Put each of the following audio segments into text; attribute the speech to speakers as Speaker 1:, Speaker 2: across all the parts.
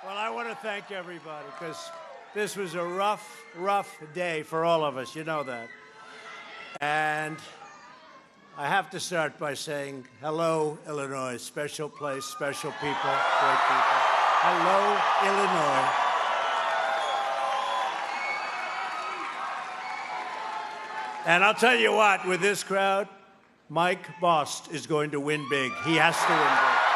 Speaker 1: Well, I want to thank everybody because this was a rough day for all of us. You know that. And I have to start by saying, hello, Illinois. Special place, special people, great people. Hello, Illinois. And I'll tell you what, with this crowd, Mike Bost is going to win big. He has to win big.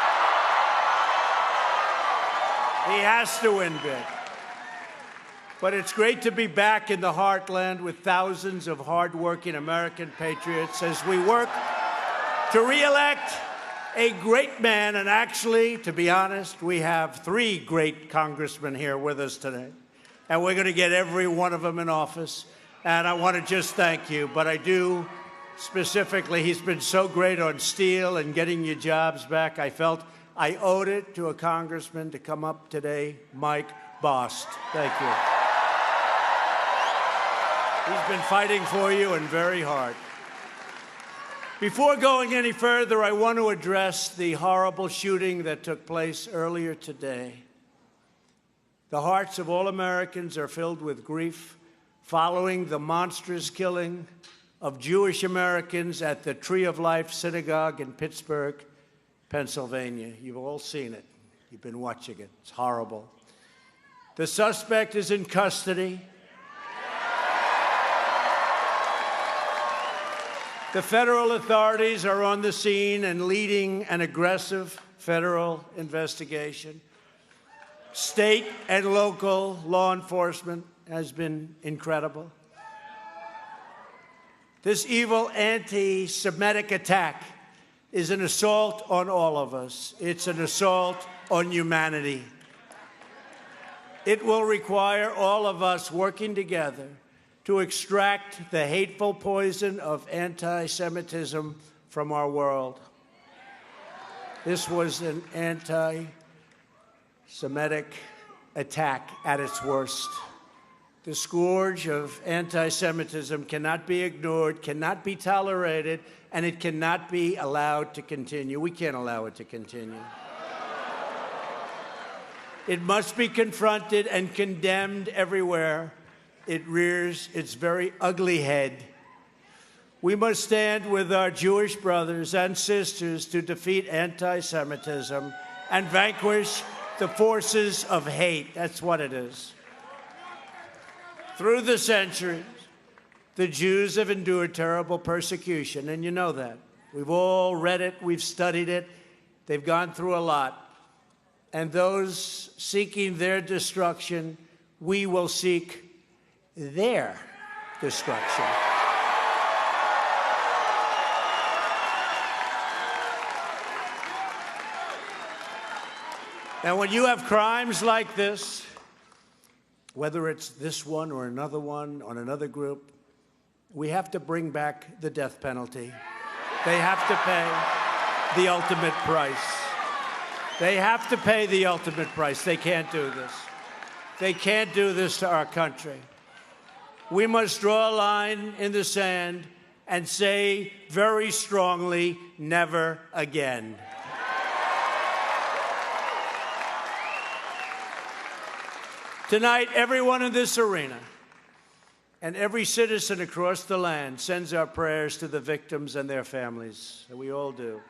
Speaker 1: He has to win big. But it's great to be back in the heartland with thousands of hardworking American patriots as we work to re-elect a great man. And actually, to be honest, we have 3 great congressmen here with us today. And we're going to get every one of them in office. And I want to just thank you. But I do specifically, he's been so great on steel and getting your jobs back. I felt I owed it to a congressman to come up today, Mike Bost. Thank you. He's been fighting for you and very hard. Before going any further, I want to address the horrible shooting that took place earlier today. The hearts of all Americans are filled with grief following the monstrous killing of Jewish Americans at the Tree of Life synagogue in Pittsburgh, Pennsylvania. You've all seen it. You've been watching it. It's horrible. The suspect is in custody. The federal authorities are on the scene and leading an aggressive federal investigation. State and local law enforcement has been incredible. This evil anti-Semitic attack is an assault on all of us. It's an assault on humanity. It will require all of us working together to extract the hateful poison of anti-Semitism from our world. This was an anti-Semitic attack at its worst. The scourge of anti-Semitism cannot be ignored, cannot be tolerated, and it cannot be allowed to continue. We can't allow it to continue. It must be confronted and condemned everywhere it rears its very ugly head. We must stand with our Jewish brothers and sisters to defeat anti-Semitism and vanquish the forces of hate. That's what it is. Through the centuries, the Jews have endured terrible persecution, and you know that. We've all read it, we've studied it. They've gone through a lot. And those seeking their destruction, we will seek their destruction. And when you have crimes like this, whether it's this one or another one on another group, we have to bring back the death penalty. They have to pay the ultimate price. They have to pay the ultimate price. They can't do this. They can't do this to our country. We must draw a line in the sand and say very strongly, never again. Tonight, everyone in this arena and every citizen across the land sends our prayers to the victims and their families. And we all do.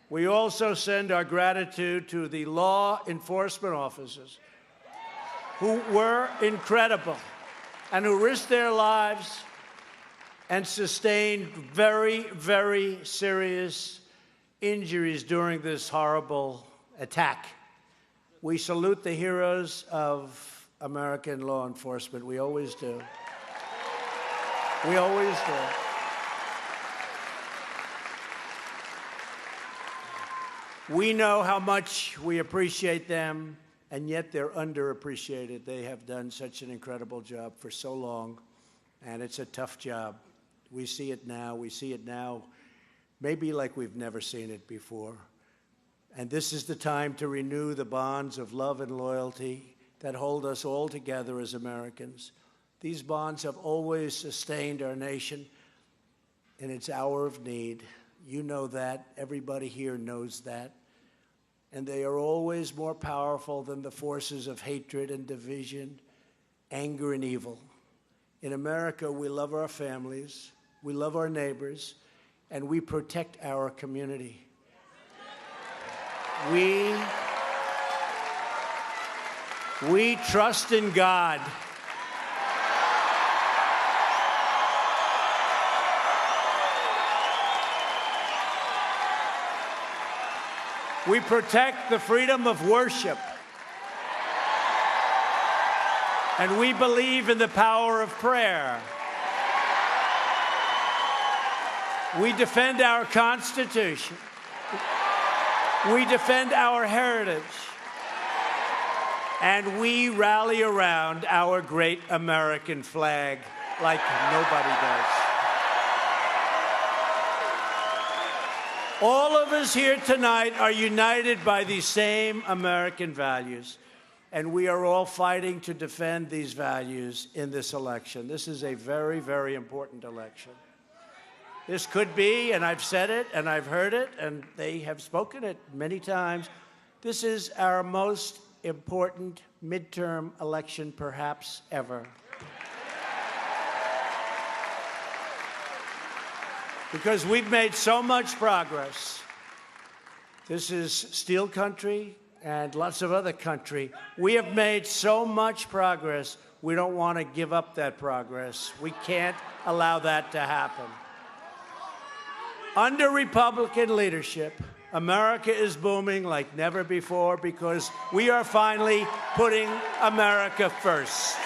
Speaker 1: We also send our gratitude to the law enforcement officers who were incredible and who risked their lives and sustained very, very serious injuries during this horrible attack. We salute the heroes of American law enforcement. We always do. We always do. We know how much we appreciate them, and yet they're underappreciated. They have done such an incredible job for so long, and it's a tough job. We see it now. We see it now maybe like we've never seen it before. And this is the time to renew the bonds of love and loyalty that hold us all together as Americans. These bonds have always sustained our nation in its hour of need. You know that. Everybody here knows that. and they are always more powerful than the forces of hatred and division, anger and evil. In America, we love our families, we love our neighbors, and we protect our community. We trust in God. We protect the freedom of worship. And we believe in the power of prayer. We defend our Constitution. We defend our heritage. And we rally around our great American flag like nobody does. All of us here tonight are united by these same American values, and we are all fighting to defend these values in this election. This is a very, very important election. This could be, and I've said it, and I've heard it, and they have spoken it many times, this is our most important midterm election perhaps ever. Because we've made so much progress. This is steel country and lots of other country. We have made so much progress, we don't want to give up that progress. We can't allow that to happen. Under Republican leadership, America is booming like never before because we are finally putting America first.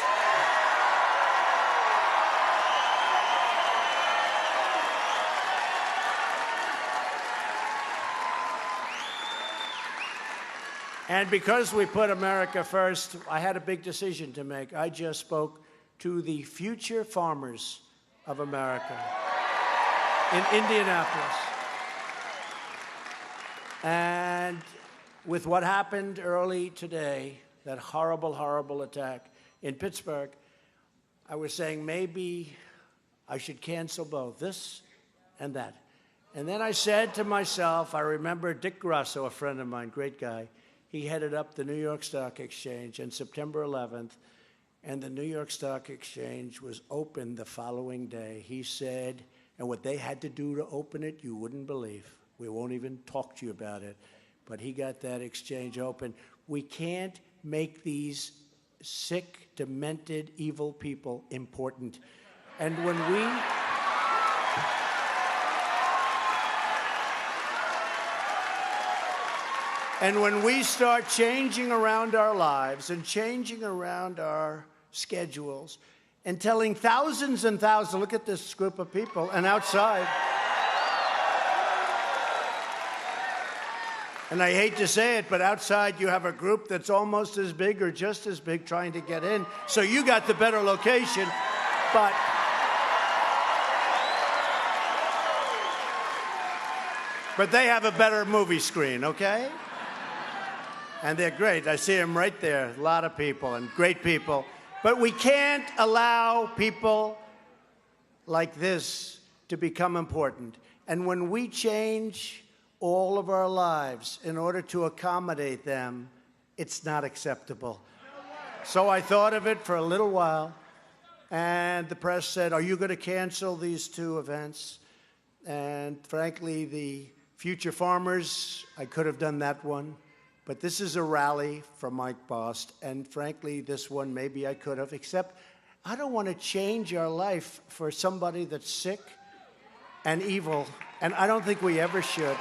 Speaker 1: And because we put America first, I had a big decision to make. I just spoke to the future farmers of America in Indianapolis. And with what happened early today, that horrible, horrible attack in Pittsburgh, I was saying maybe I should cancel both this and that. And then I said to myself, I remember Dick Grasso, a friend of mine, great guy. He headed up the New York Stock Exchange on September 11th, and the New York Stock Exchange was open the following day. He said, and what they had to do to open it, you wouldn't believe. We won't even talk to you about it. But he got that exchange open. We can't make these sick, demented, evil people important. And when we start changing around our lives and changing around our schedules and telling thousands and thousands, look at this group of people, and outside, and I hate to say it, but outside you have a group that's almost as big or just as big trying to get in. So you got the better location, but they have a better movie screen, okay? And they're great. I see them right there, a lot of people and great people. But we can't allow people like this to become important. And when we change all of our lives in order to accommodate them, it's not acceptable. So I thought of it for a little while, and the press said, are you going to cancel these two events? And frankly, the future farmers, I could have done that one. But this is a rally for Mike Bost, and frankly, this one maybe I could have, except I don't want to change our life for somebody that's sick and evil, and I don't think we ever should.